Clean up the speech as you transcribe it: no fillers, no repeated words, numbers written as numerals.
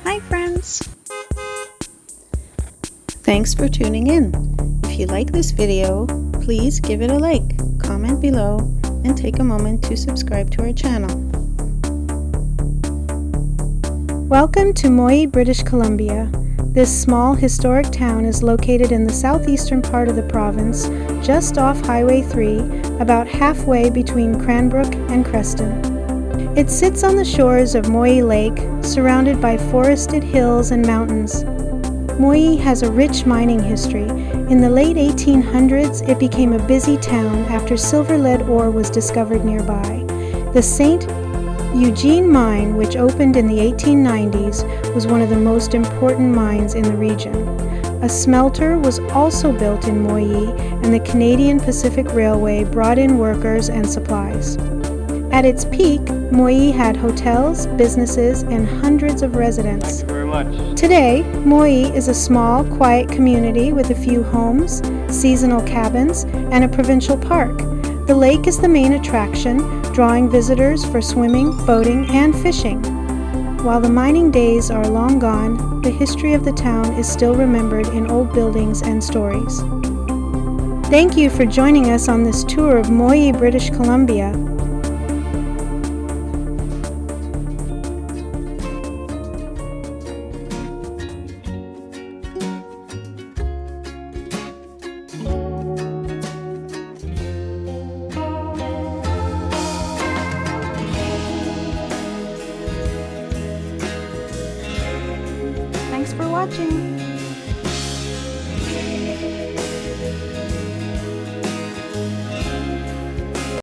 Hi friends! Thanks for tuning in. If you like this video, please give it a like, comment below, and take a moment to subscribe to our channel. Welcome to Moyie, British Columbia. This small historic town is located in the southeastern part of the province, just off Highway 3, about halfway between Cranbrook and Creston. It sits on the shores of Moyie Lake, surrounded by forested hills and mountains. Moyie has a rich mining history. In the late 1800s, it became a busy town after silver-lead ore was discovered nearby. The St. Eugene mine, which opened in the 1890s, was one of the most important mines in the region. A smelter was also built in Moyie, and the Canadian Pacific Railway brought in workers and supplies. At its peak, Moyie had hotels, businesses, and hundreds of residents. Thank you very much. Today, Moyie is a small, quiet community with a few homes, seasonal cabins, and a provincial park. The lake is the main attraction, drawing visitors for swimming, boating, and fishing. While the mining days are long gone, the history of the town is still remembered in old buildings and stories. Thank you for joining us on this tour of Moyie, British Columbia. Thanks for watching.